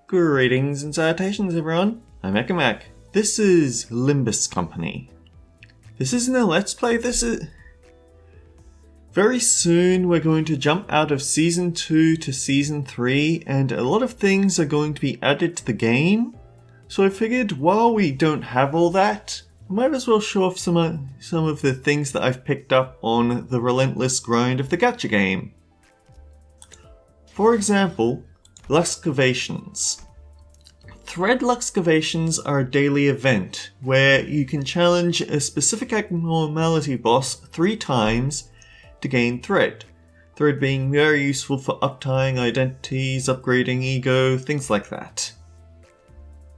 Greetings and salutations everyone, I'm Ekamac. This is Limbus Company. This isn't a Let's Play, this is... Very soon we're going to jump out of Season 2 to Season 3 and a lot of things are going to be added to the game. So I figured while we don't have all that, I might as well show off some of the things that I've picked up on the relentless grind of the gacha game. For example, Luxcavations. Thread Luxcavations are a daily event where you can challenge a specific abnormality boss 3 times to gain thread. Thread being very useful for uptying identities, upgrading ego, things like that.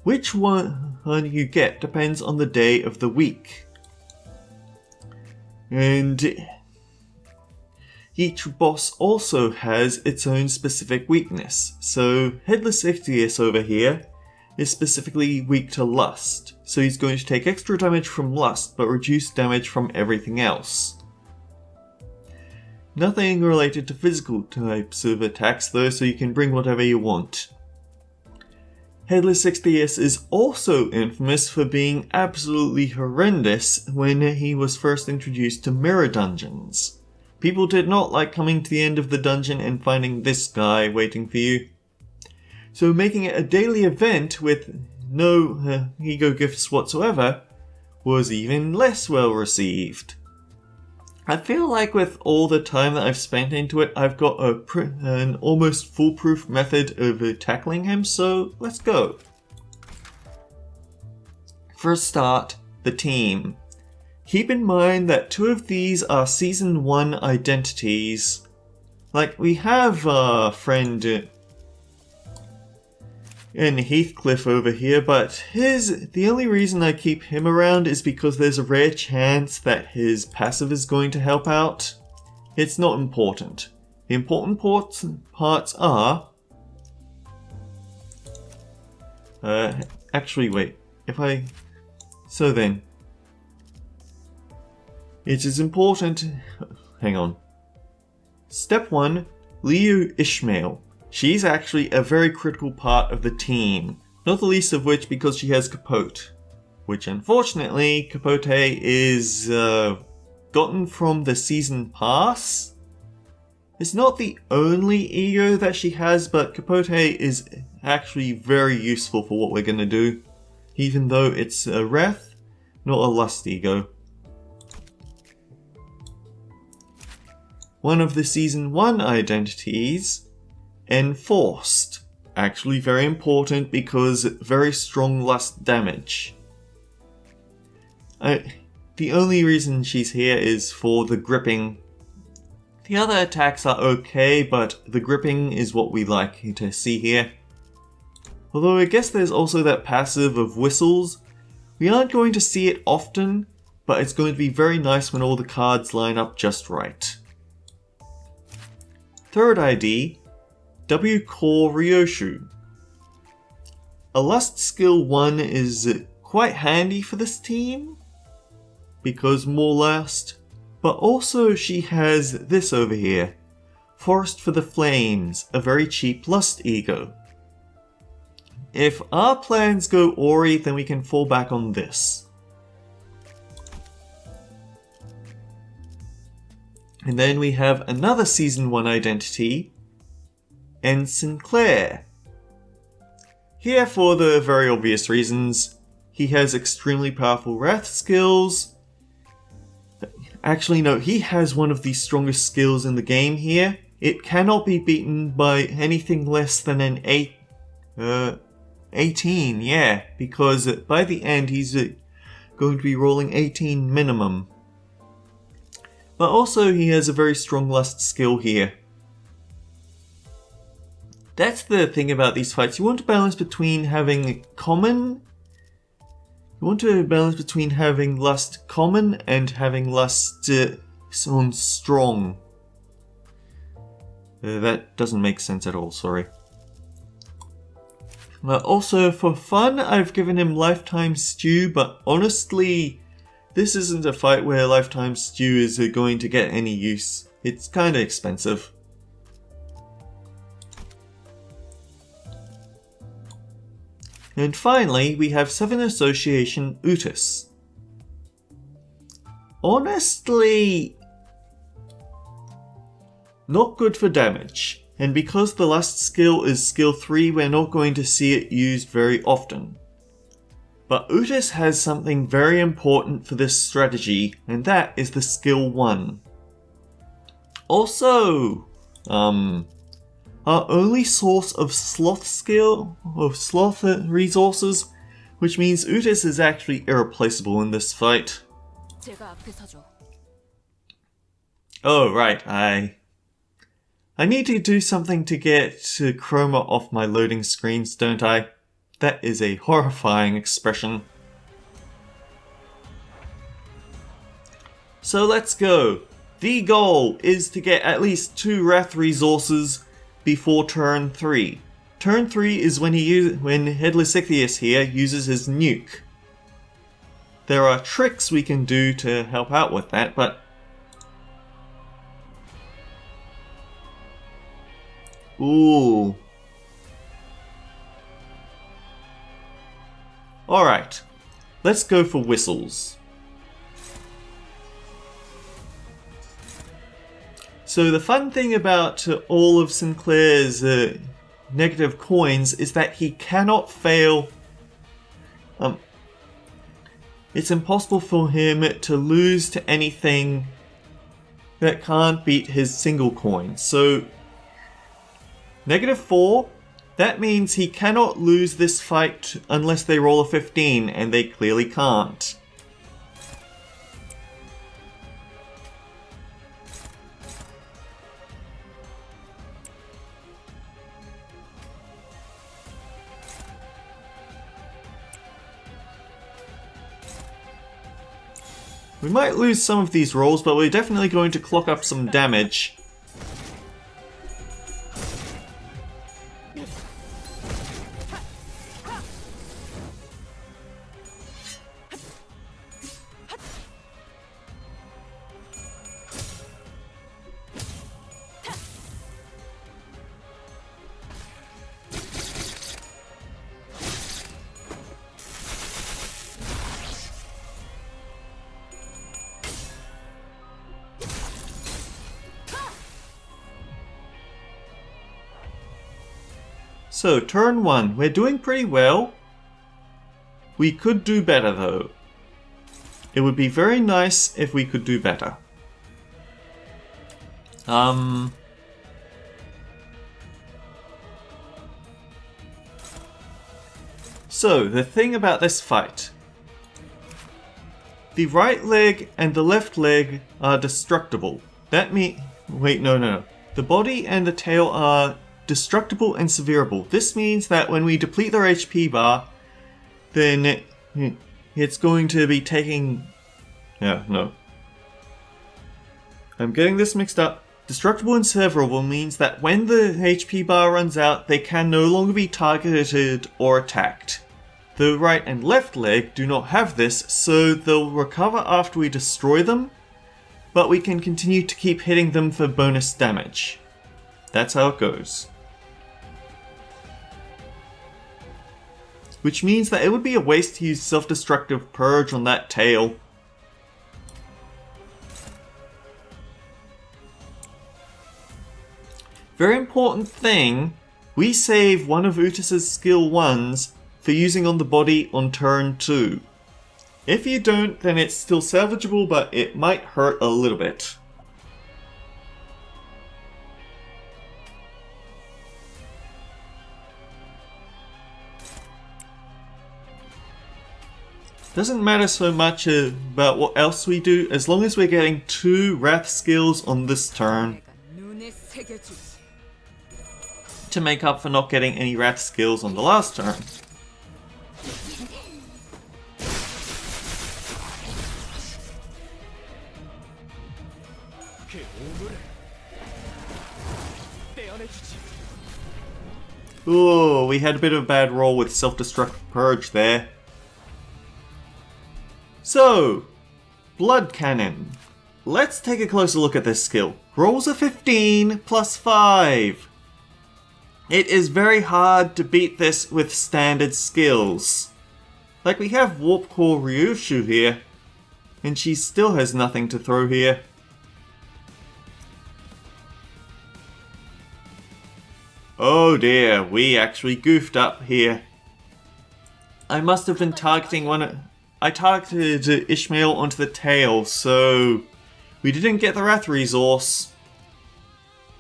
Which one you get depends on the day of the week. And each boss also has its own specific weakness. So Headless Ichthys over here is specifically weak to lust. So he's going to take extra damage from lust but reduce damage from everything else. Nothing related to physical types of attacks though, so you can bring whatever you want. Headless Ichthys is also infamous for being absolutely horrendous when he was first introduced to mirror dungeons. People did not like coming to the end of the dungeon and finding this guy waiting for you. So making it a daily event with no ego gifts whatsoever was even less well received. I feel like with all the time that I've spent into it, I've got an almost foolproof method of tackling him, so let's go. For a start, the team. Keep in mind that 2 of these are Season 1 identities. Like, we have our friend N Heathcliff over here, but the only reason I keep him around is because there's a rare chance that his passive is going to help out. It's not important. The important parts are... actually wait, so then... It is important... Hang on. Step 1. Liu Ishmael. She's actually a very critical part of the team, not the least of which because she has Capote, which unfortunately Capote is gotten from the season pass. It's not the only ego that she has, but Capote is actually very useful for what we're going to do, even though it's a Wrath, not a Lust ego. One of the Season 1 identities, Enforced. Actually very important because very strong lust damage. The only reason she's here is for the gripping. The other attacks are okay, but the gripping is what we like to see here. Although I guess there's also that passive of whistles. We aren't going to see it often, but it's going to be very nice when all the cards line up just right. Third ID, W Ryoshu. A Lust Skill 1 is quite handy for this team, because more lust, but also she has this over here, Forest for the Flames, a very cheap lust ego. If our plans go Ori, then we can fall back on this. And then we have another Season 1 identity, N Sinclair. Here for the very obvious reasons. He has extremely powerful Wrath skills. Actually no, he has one of the strongest skills in the game here. It cannot be beaten by anything less than an 18, yeah, because by the end he's going to be rolling 18 minimum. But also he has a very strong lust skill here. That's the thing about these fights. You want to balance between having common... You want to balance between having lust common and having lust on strong. That doesn't make sense at all, sorry. Also, for fun, I've given him Lifetime Stew, but honestly, this isn't a fight where Lifetime Stew is going to get any use. It's kinda expensive. And finally, we have 7 Association Ichthys. Honestly, not good for damage. And because the last skill is skill 3, we're not going to see it used very often. But Ichthys has something very important for this strategy, and that is the skill 1. Also, our only source of sloth resources, which means Ichthys is actually irreplaceable in this fight. Oh right, I need to do something to get chroma off my loading screens, don't I? That is a horrifying expression. So let's go. The goal is to get at least 2 Wrath resources before turn 3. Turn 3 is when Headless Ichthys here uses his nuke. There are tricks we can do to help out with that, but... Ooh. Alright, let's go for whistles. So the fun thing about all of Sinclair's negative coins is that he cannot fail. It's impossible for him to lose to anything that can't beat his single coin. So -4, that means he cannot lose this fight unless they roll a 15, and they clearly can't. We might lose some of these rolls, but we're definitely going to clock up some damage. So, turn 1, we're doing pretty well. We could do better though. It would be very nice if we could do better. So, the thing about this fight. The right leg and the left leg are destructible. That means... Wait, no. The body and the tail are destructible and severable. This means that when we deplete their HP bar, then it's going to be taking... no. I'm getting this mixed up. Destructible and severable means that when the HP bar runs out, they can no longer be targeted or attacked. The right and left leg do not have this, so they'll recover after we destroy them, but we can continue to keep hitting them for bonus damage. That's how it goes. Which means that it would be a waste to use self-destructive purge on that tail. Very important thing, we save one of Ichthys' skill 1s for using on the body on turn 2. If you don't, then it's still salvageable, but it might hurt a little bit. Doesn't matter so much about what else we do, as long as we're getting 2 Wrath skills on this turn to make up for not getting any Wrath skills on the last turn. Ooh, we had a bit of a bad roll with self-destructive purge there. So, Blood Cannon. Let's take a closer look at this skill. Rolls a 15 plus 5. It is very hard to beat this with standard skills. Like, we have Warp Core Ryoshu here, and she still has nothing to throw here. Oh dear, we actually goofed up here. I must have been targeting I targeted Ishmael onto the tail, so we didn't get the Wrath resource.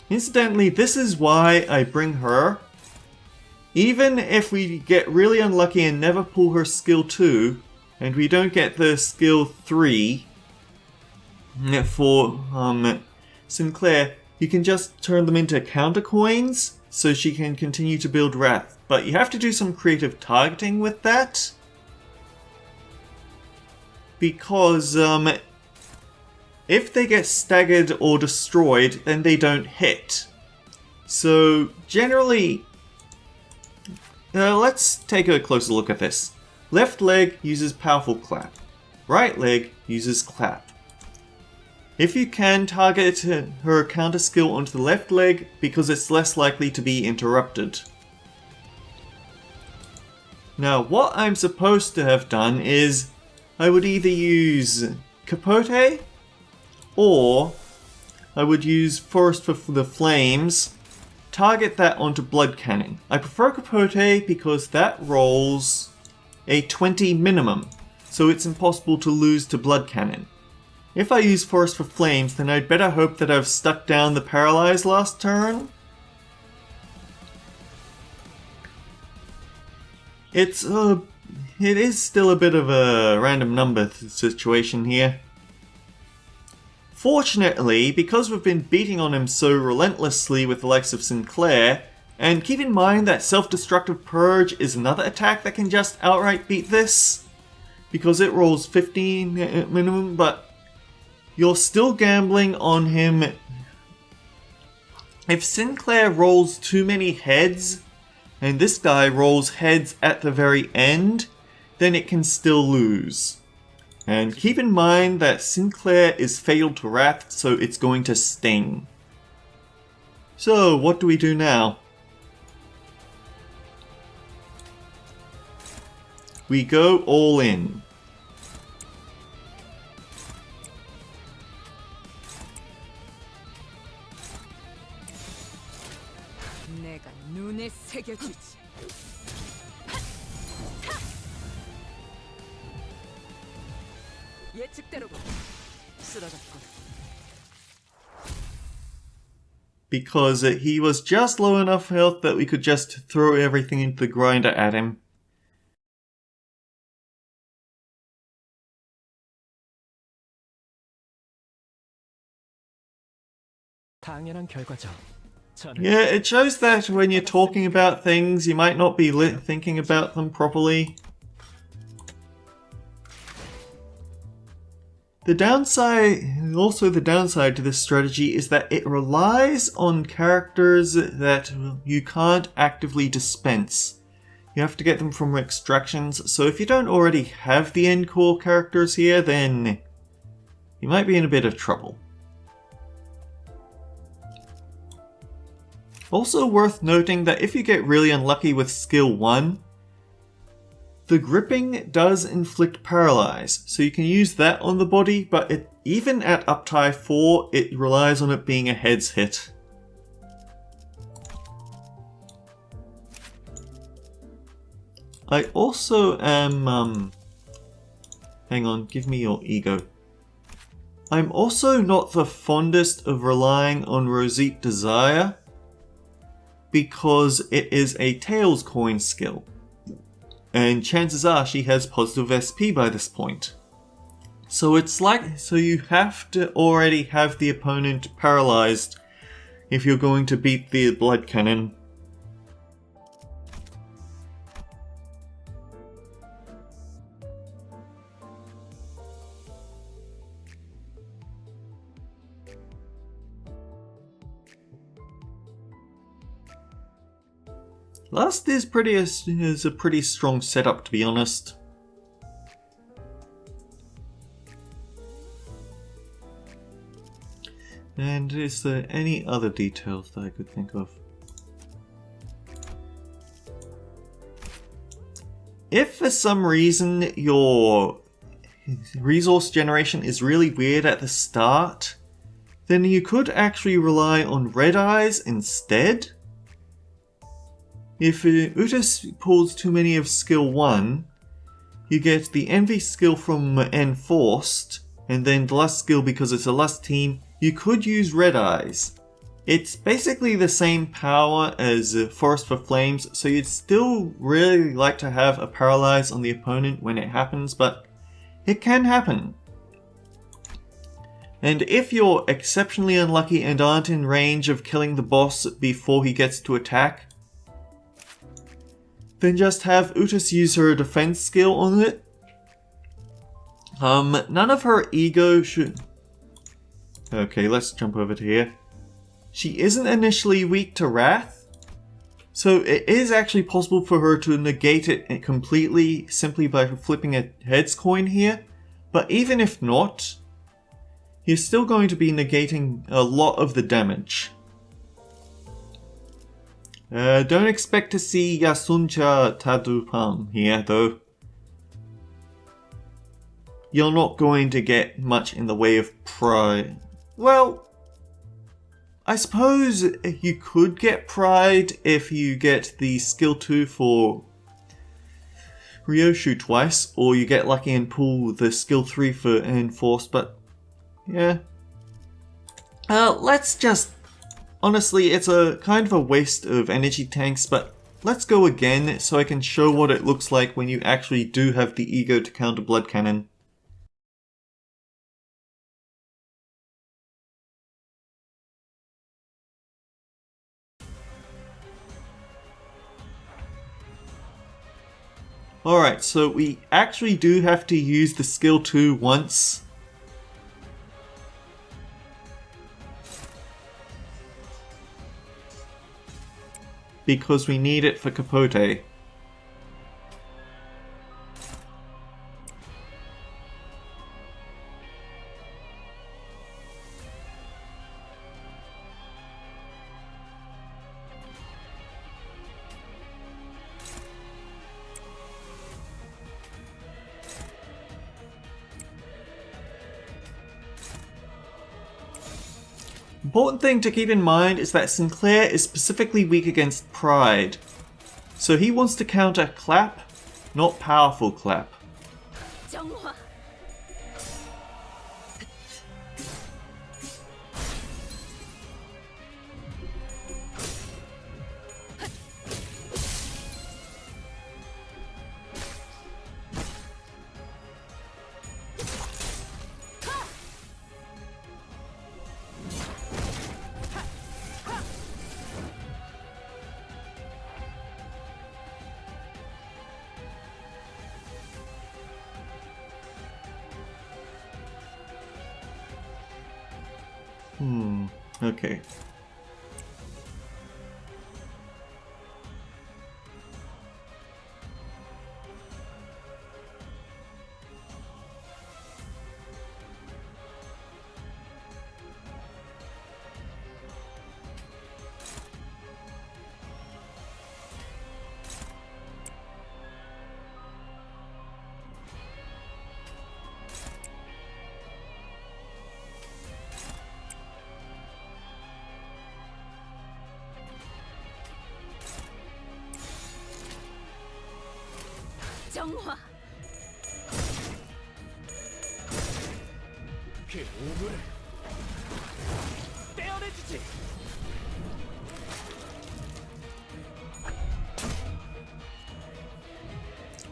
Incidentally, this is why I bring her. Even if we get really unlucky and never pull her skill 2, and we don't get the skill 3 for Sinclair, you can just turn them into counter coins so she can continue to build Wrath. But you have to do some creative targeting with that, because if they get staggered or destroyed, then they don't hit. So generally, let's take a closer look at this. Left leg uses powerful clap. Right leg uses clap. If you can, target her counter skill onto the left leg because it's less likely to be interrupted. Now, what I'm supposed to have done is I would either use Capote or I would use Forest for the Flames, target that onto Blood Cannon. I prefer Capote because that rolls a 20 minimum, so it's impossible to lose to Blood Cannon. If I use Forest for Flames, then I'd better hope that I've stuck down the Paralyze last turn. It is still a bit of a random number situation here. Fortunately, because we've been beating on him so relentlessly with the likes of Sinclair, and keep in mind that Self-Destructive Purge is another attack that can just outright beat this, because it rolls 15 minimum, but you're still gambling on him. If Sinclair rolls too many heads, and this guy rolls heads at the very end, then it can still lose. And keep in mind that Sinclair is fatal to Wrath, so it's going to sting. So, what do we do now? We go all in. Because he was just low enough health that we could just throw everything into the grinder at him. Yeah, it shows that when you're talking about things, you might not be thinking about them properly. The downside to this strategy is that it relies on characters that you can't actively dispense. You have to get them from extractions, so if you don't already have the end core characters here, then you might be in a bit of trouble. Also worth noting that if you get really unlucky with skill 1, the gripping does inflict paralyze, so you can use that on the body, but even at uptie 4, it relies on it being a heads hit. I also am, hang on, give me your ego. I'm also not the fondest of relying on Rosette Desire, because it is a Tails coin skill. And chances are she has positive SP by this point. So you have to already have the opponent paralyzed if you're going to beat the Blood Cannon. Lust is a pretty strong setup, to be honest. And is there any other details that I could think of? if for some reason your resource generation is really weird at the start, then you could actually rely on Red Eyes instead. If Ichthys pulls too many of skill 1, you get the Envy skill from Enforced, and then the Lust skill because it's a Lust team. You could use Red Eyes. It's basically the same power as Forest for Flames, so you'd still really like to have a paralyze on the opponent when it happens, but it can happen. And if you're exceptionally unlucky and aren't in range of killing the boss before he gets to attack, then just have Ichthys use her defense skill on it. None of her ego should... Okay, let's jump over to here. She isn't initially weak to Wrath, so it is actually possible for her to negate it completely simply by flipping a heads coin here. But even if not, you're still going to be negating a lot of the damage. Don't expect to see Yasuncha Tadupam here though. You're not going to get much in the way of pride. Well, I suppose you could get pride if you get the skill 2 for Ryoshu twice, or you get lucky and pull the skill 3 for Enforced, but yeah. Let's just... Honestly, it's a kind of a waste of energy tanks, but let's go again so I can show what it looks like when you actually do have the ego to counter Blood Cannon. Alright, so we actually do have to use the skill 2 once. Because we need it for Capote. Important thing to keep in mind is that Sinclair is specifically weak against Pride. So he wants to counter Clap, not Powerful Clap. Okay.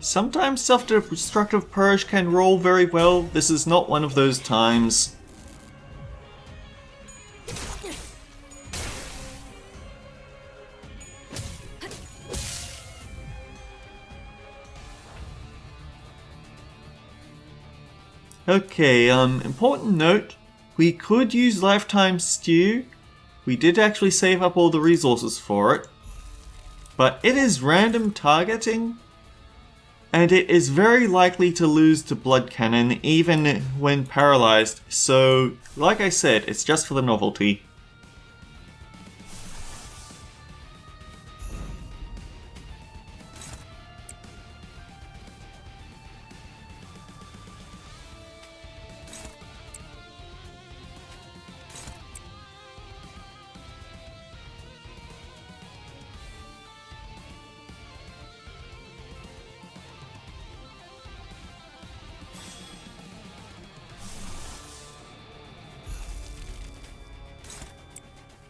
Sometimes self-destructive purge can roll very well. This is not one of those times. Okay, important note, we could use Lifetime Stew. We did actually save up all the resources for it. But it is random targeting, and it is very likely to lose to Blood Cannon even when paralyzed, so like I said, it's just for the novelty.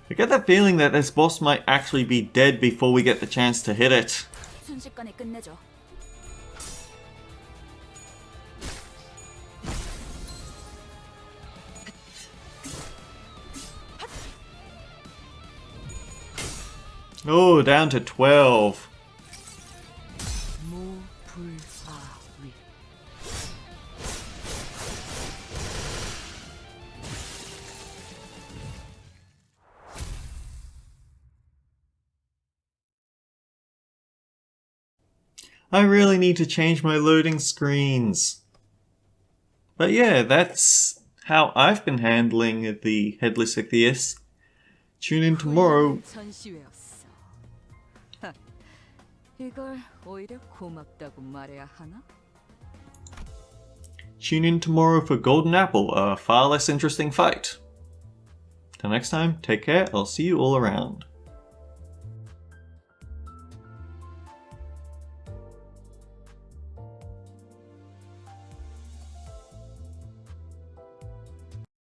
I get that feeling that this boss might actually be dead before we get the chance to hit it. 순식간에 끝내죠. Oh, down to 12. 무불사위. I really need to change my loading screens. But yeah, that's how I've been handling the Headless Ichthys. Tune in tomorrow. 전시회였어. 하, 이걸 오히려 고맙다고 말해야 하나? Tune in tomorrow for Golden Apple, a far less interesting fight. Till next time, take care, I'll see you all around.